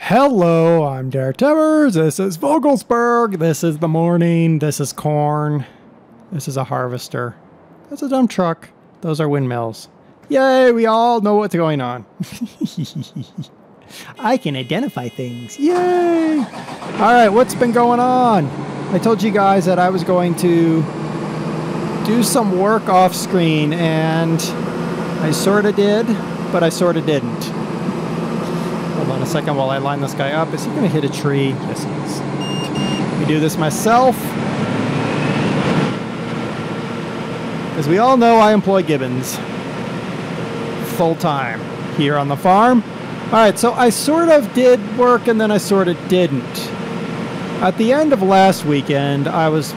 Hello, I'm DerTebbers. This is Vogelsberg. This is the morning. This is corn. This is a harvester. That's a dump truck. Those are windmills. Yay, we all know what's going on. I can identify things. Yay! Alright, what's been going on? I told you guys that I was going to do some work off screen, and I sort of did, but I sort of didn't. Hold on a second while I line this guy up. Is he going to hit a tree? Yes, he is. Let me do this myself. As we all know, I employ gibbons full-time here on the farm. Alright, so I sort of did work and then I sort of didn't. At the end of last weekend, I was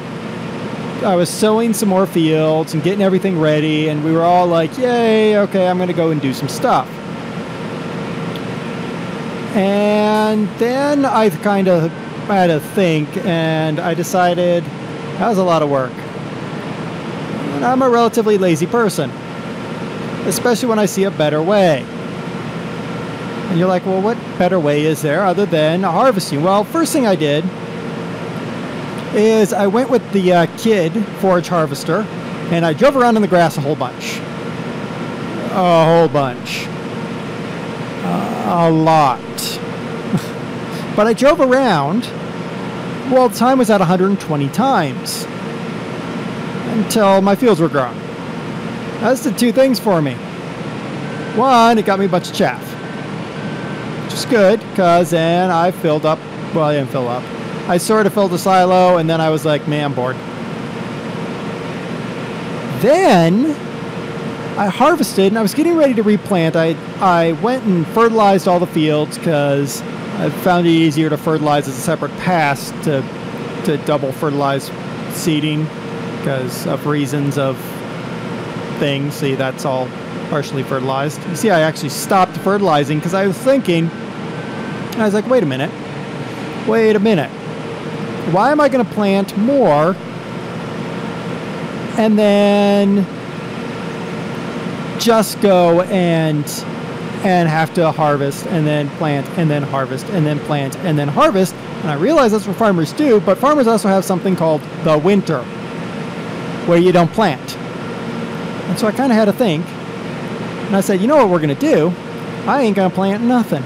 sowing some more fields and getting everything ready, and we were all like, yay, okay, I'm going to go and do some stuff. And then I kind of had to think, and I decided that was a lot of work. And I'm a relatively lazy person, especially when I see a better way. And you're like, well, what better way is there other than harvesting? Well, first thing I did is I went with the kid forage harvester, and I drove around in the grass a whole bunch. A whole bunch. A lot. But I drove around, well, the time was at 120 times until my fields were grown. That's the two things for me. One, it got me a bunch of chaff, which is good, because then I filled up, well, I didn't fill up. I sort of filled the silo, and then I was like, man, I'm bored. Then I harvested, and I was getting ready to replant. I went and fertilized all the fields, because I found it easier to fertilize as a separate pass to double fertilize seeding, because of reasons of things. See, that's all partially fertilized. You see, I actually stopped fertilizing because I was thinking, I was like, wait a minute. Why am I going to plant more and then just go and have to harvest and then plant and then harvest and then plant and then harvest? And I realize that's what farmers do, but farmers also have something called the winter, where you don't plant. And so I kind of had to think, and I said, you know what we're going to do? I ain't going to plant nothing.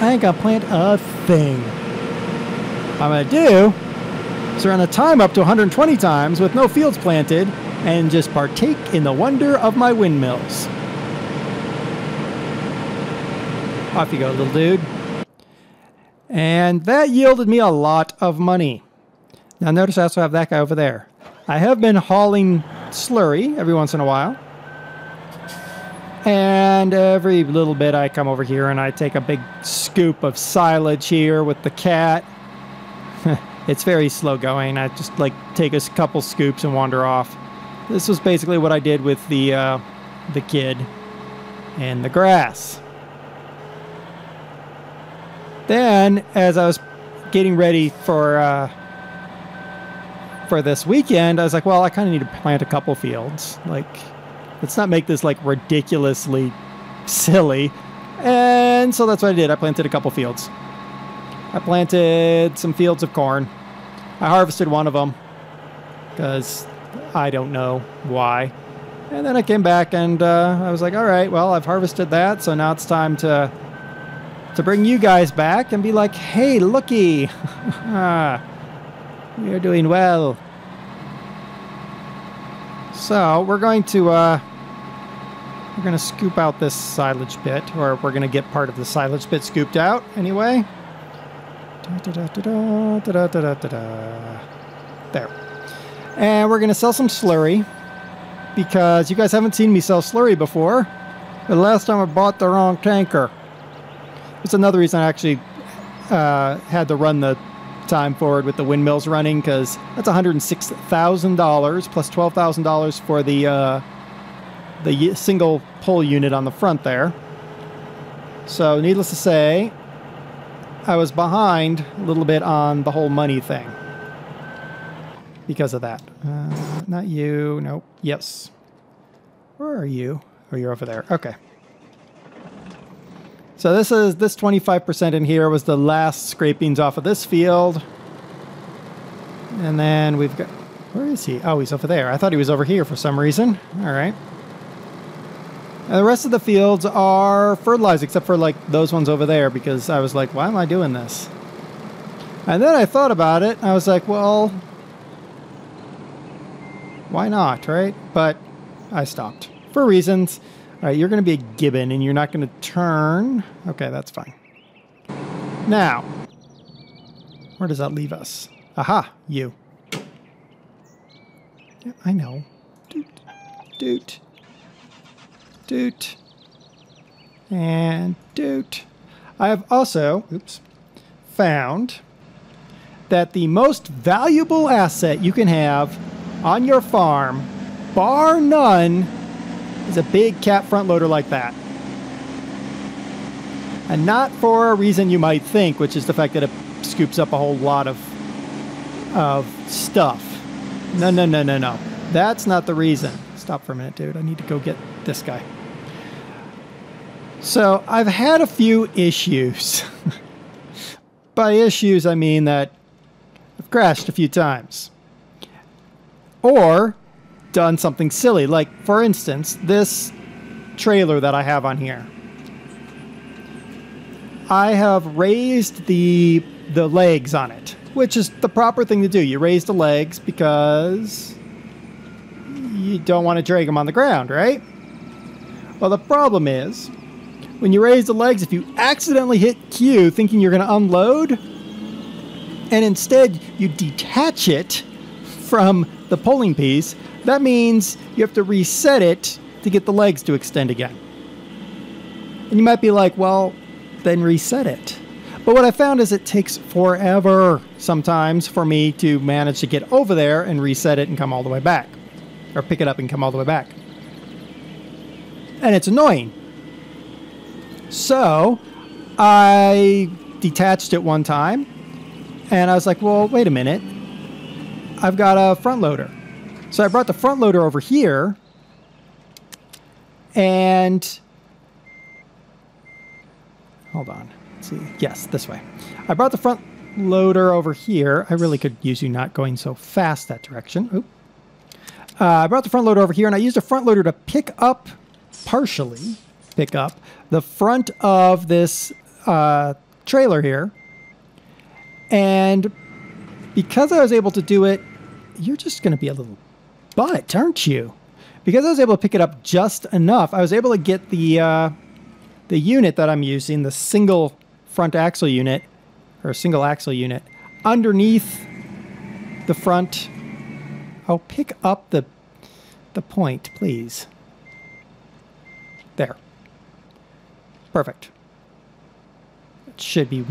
I ain't going to plant a thing. What I'm going to do is run a time up to 120 times with no fields planted and just partake in the wonder of my windmills. Off you go, little dude. And that yielded me a lot of money. Now notice I also have that guy over there. I have been hauling slurry every once in a while. And every little bit I come over here and I take a big scoop of silage here with the cat. It's very slow going. I just like take a couple scoops and wander off. This was basically what I did with the kid and the grass. Then, as I was getting ready for this weekend, I was like, well, I kind of need to plant a couple fields. Like, let's not make this like ridiculously silly. And so that's what I did. I planted a couple fields. I planted some fields of corn. I harvested one of them because I don't know why. And then I came back and I was like, all right, well, I've harvested that, so now it's time to bring you guys back and be like, hey, looky, you're doing well. So we're going to scoop out this silage pit, or we're going to get part of the silage pit scooped out anyway. There. And we're going to sell some slurry, because you guys haven't seen me sell slurry before. The last time I bought the wrong tanker. It's another reason I actually had to run the time forward with the windmills running, because that's $106,000 plus $12,000 for the single pole unit on the front there. So needless to say, I was behind a little bit on the whole money thing because of that. Not you. Nope. Yes. Where are you? Oh, you're over there. Okay. So this 25% in here was the last scrapings off of this field. And then we've got, where is he? Oh, he's over there. I thought he was over here for some reason. All right. And the rest of the fields are fertilized, except for like those ones over there, because I was like, why am I doing this? And then I thought about it. I was like, well, why not, right? But I stopped for reasons. All right, you're going to be a gibbon, and you're not going to turn. Okay, that's fine. Now, where does that leave us? Aha, you. Yeah, I know. Doot, doot, doot, and doot. I have also, oops, found that the most valuable asset you can have on your farm, bar none, is a big cat front loader like that. And not for a reason you might think, which is the fact that it scoops up a whole lot of stuff. No, no, no, no, no. That's not the reason. Stop for a minute, dude. I need to go get this guy. So I've had a few issues. By issues, I mean that I've crashed a few times. Or done something silly. Like, for instance, this trailer that I have on here. I have raised the legs on it, which is the proper thing to do. You raise the legs because you don't want to drag them on the ground, right? Well, the problem is, when you raise the legs, if you accidentally hit Q thinking you're going to unload, and instead you detach it from the pulling piece, that means you have to reset it to get the legs to extend again. And you might be like, well, then reset it. But what I found is it takes forever sometimes for me to manage to get over there and reset it and come all the way back. Or pick it up and come all the way back. And it's annoying. So I detached it one time and I was like, well, wait a minute. I've got a front loader. So I brought the front loader over here and hold on. Let's see. Yes, this way. I brought the front loader over here. I really could use you not going so fast that direction. Oop. I brought the front loader over here and I used a front loader to partially pick up the front of this trailer here. And because I was able to do it, you're just going to be a little butt, aren't you? Because I was able to pick it up just enough, I was able to get the unit that I'm using, the single front axle unit, or single axle unit, underneath the front. I'll pick up the point, please. There. Perfect. It should be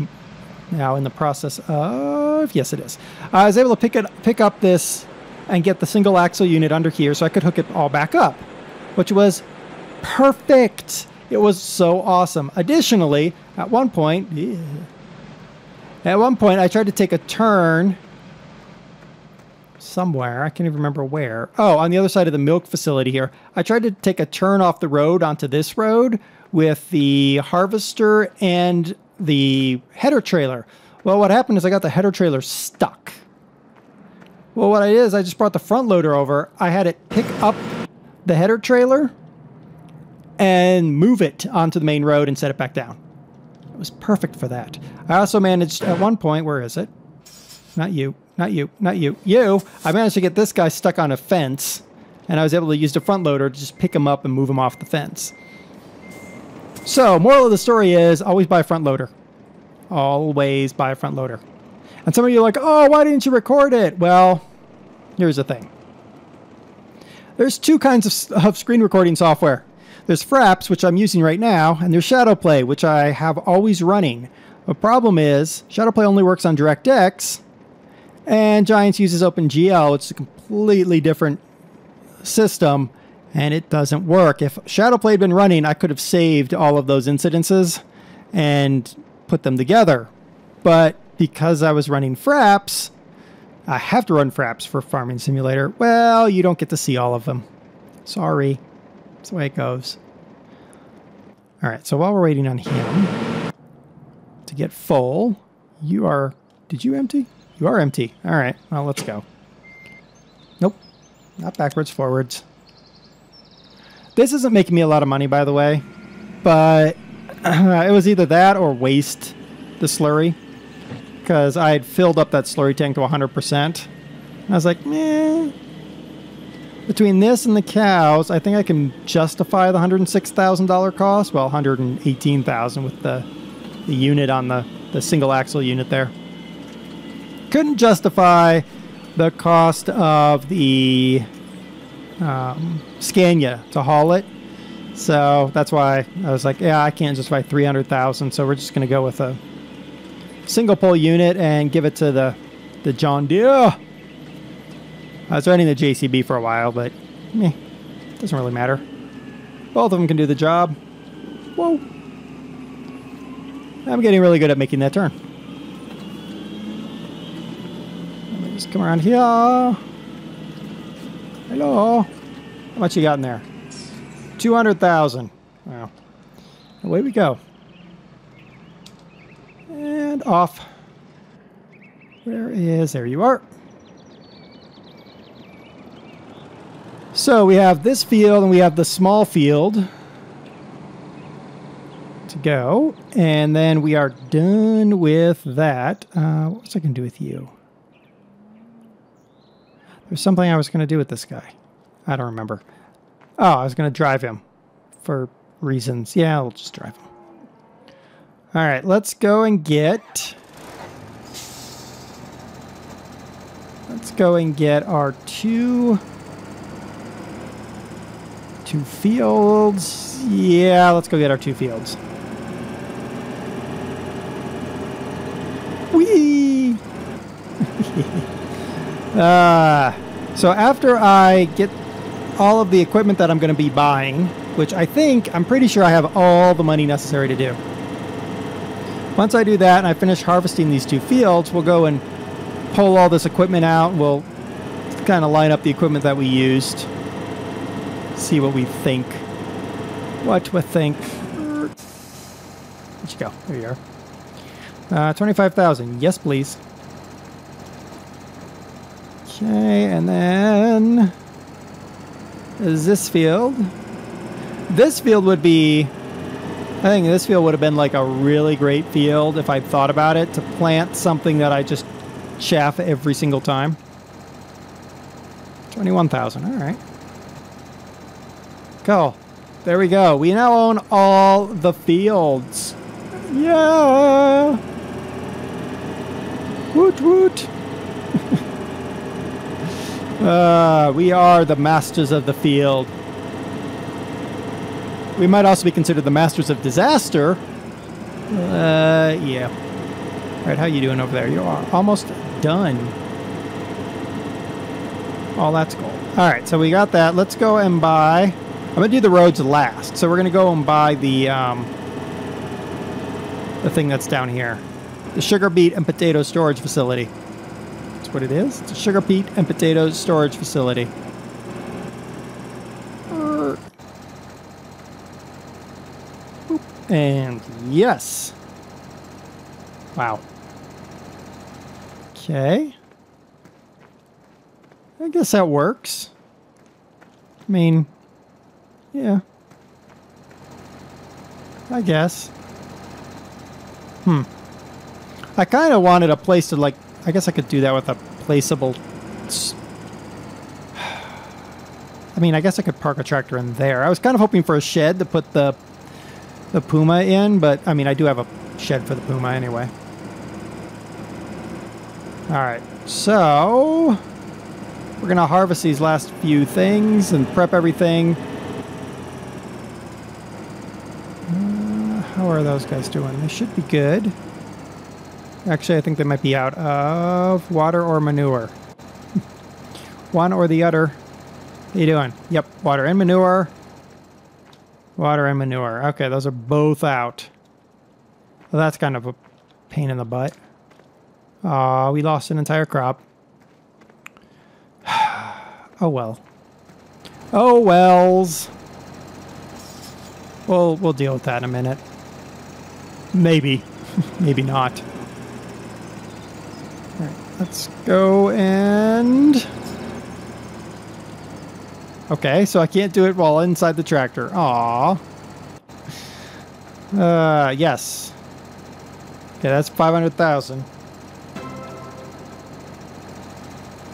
now in the process of, yes it is. I was able to pick up this and get the single axle unit under here so I could hook it all back up, which was perfect. It was so awesome. Additionally, at one point I tried to take a turn somewhere. I can't even remember where. Oh, on the other side of the milk facility here. I tried to take a turn off the road onto this road with the harvester and the header trailer. Well, what happened is I got the header trailer stuck. Well, what I did is I just brought the front loader over. I had it pick up the header trailer and move it onto the main road and set it back down. It was perfect for that. I also managed at one point, where is it? Not you, not you, not you, you. I managed to get this guy stuck on a fence and I was able to use the front loader to just pick him up and move him off the fence. So, moral of the story is always buy a front loader. Always buy a front loader. And some of you are like, oh, why didn't you record it? Well, here's the thing. There's two kinds of screen recording software. There's Fraps, which I'm using right now, and there's Shadowplay, which I have always running. The problem is, Shadowplay only works on DirectX, and Giants uses OpenGL, which is a completely different system, and it doesn't work. If Shadowplay had been running, I could have saved all of those incidences and put them together. But because I was running Fraps, I have to run Fraps for Farming Simulator. Well, you don't get to see all of them. Sorry. That's the way it goes. All right, so while we're waiting on him to get full, you are... Did you empty? You are empty. All right, well, let's go. Nope, not backwards, forwards. This isn't making me a lot of money, by the way, but it was either that or waste the slurry, because I had filled up that slurry tank to 100%. And I was like, meh. Between this and the cows, I think I can justify the $106,000 cost. Well, $118,000 with the unit on the single axle unit there. Couldn't justify the cost of the Scania to haul it. So that's why I was like, yeah, I can't justify $300,000. So we're just going to go with a single pole unit and give it to the John Deere. I was running the JCB for a while, but doesn't really matter. Both of them can do the job. Whoa. I'm getting really good at making that turn. Let me just come around here. Hello. How much you got in there? 200,000. Wow. Away we go. And off. There you are. So we have this field and we have the small field to go. And then we are done with that. What was I going to do with you? There's something I was going to do with this guy. I don't remember. Oh, I was going to drive him for reasons. Yeah, I'll just drive him. All right, let's go and get... our two fields. Yeah, let's go get our 2 fields. Whee! So after I get all of the equipment that I'm going to be buying, which I'm pretty sure I have all the money necessary to do. Once I do that and I finish harvesting these 2 fields, we'll go and pull all this equipment out. We'll kind of line up the equipment that we used. See what we think. Where'd you go? There you are. 25,000. Yes, please. Okay, and then is this field. This field would be... I think this field would have been like a really great field if I'd thought about it, to plant something that I just chaff every single time. 21,000. All right. Cool. There we go. We now own all the fields. Yeah. Woot woot. We are the masters of the field. We might also be considered the masters of disaster. Yeah. All right, how you doing over there? You are almost done. Oh, that's cool. All right, so we got that. Let's go and buy... I'm going to do the roads last. So we're going to go and buy the thing that's down here. The sugar beet and potato storage facility. That's what it is. It's a sugar beet and potato storage facility. And yes. Wow. Okay. I guess that works. I mean, yeah. I guess. I kind of wanted a place to, like, I guess I could do that with a placeable... I mean, I guess I could park a tractor in there. I was kind of hoping for a shed to put the Puma in, but, I mean, I do have a shed for the Puma anyway. Alright, so... we're going to harvest these last few things and prep everything. How are those guys doing? They should be good. Actually, I think they might be out of water or manure. One or the other. How you doing? Yep, water and manure. Water and manure. Okay, those are both out. Well, that's kind of a pain in the butt. Aw, we lost an entire crop. Oh well. Oh wells. We'll deal with that in a minute. Maybe. Maybe not. Alright, let's go and... Okay, so I can't do it while inside the tractor. Aww. Yes. Okay, that's 500,000.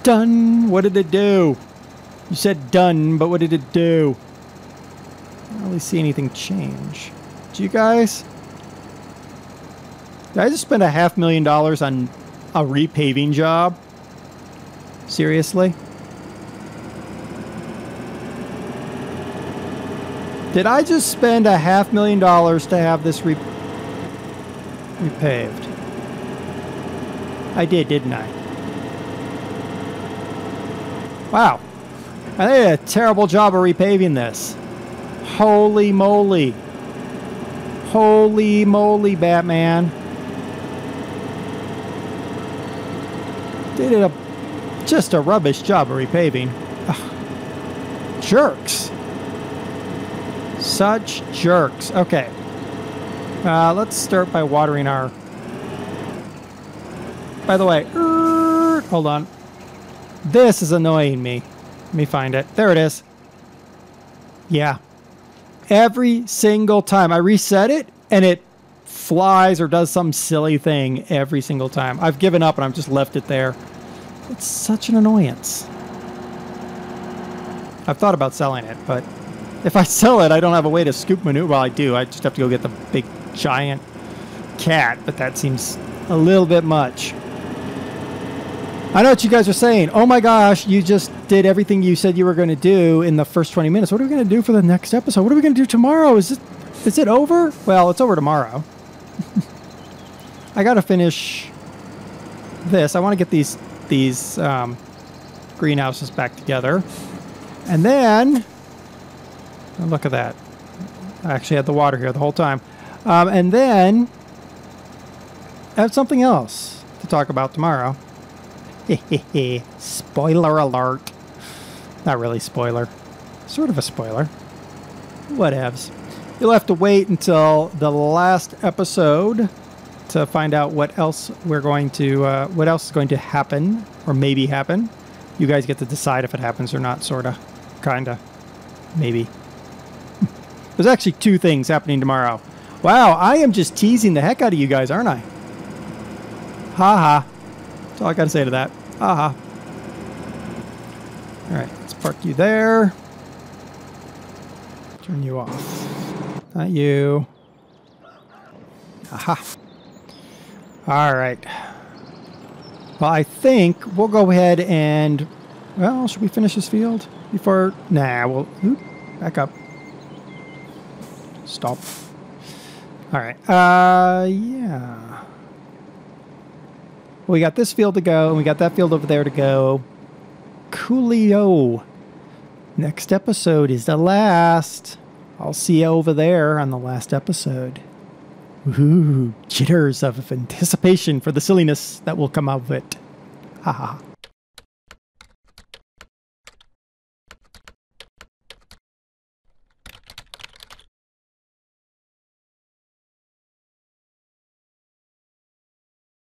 Done! What did it do? You said done, but what did it do? I don't really see anything change. Did you guys? Did I just spend $500,000 on a repaving job? Seriously? Did I just spend $500,000 to have this repaved? I did, didn't I? Wow. I did a terrible job of repaving this. Holy moly. Holy moly, Batman. Did just a rubbish job of repaving. Ugh. Jerks. Such jerks. Okay. Let's start by watering our... By the way, hold on. This is annoying me. Let me find it. There it is. Yeah. Every single time I reset it, and it flies or does some silly thing every single time. I've given up and I've just left it there. It's such an annoyance. I've thought about selling it, but if I sell it, I don't have a way to scoop manure. Well, I do. I just have to go get the big giant cat, but that seems a little bit much. I know what you guys are saying. Oh my gosh, you just did everything you said you were going to do in the first 20 minutes. What are we going to do for the next episode? What are we going to do tomorrow? Is it over? Well, it's over tomorrow. I got to finish this. I want to get these greenhouses back together. And then, oh, look at that. I actually had the water here the whole time. And then, I have something else to talk about tomorrow. Spoiler alert. Not really spoiler. Sort of a spoiler. Whatevs. You'll have to wait until the last episode to find out what else we're going to, what else is going to happen, or maybe happen. You guys get to decide if it happens or not, sorta. Kinda. Maybe. There's actually 2 things happening tomorrow. Wow, I am just teasing the heck out of you guys, aren't I? Ha-ha. That's all I gotta say to that. Ha-ha. Alright, let's park you there. Turn you off. Not you. Aha. Alright. Well, I think we'll go ahead and... Well, should we finish this field before... Nah, we'll... Oop, back up. Stop. Alright. Yeah. We got this field to go, and we got that field over there to go. Coolio. Next episode is the last. I'll see you over there on the last episode. Woohoo. Jitters of anticipation for the silliness that will come out of it. Haha.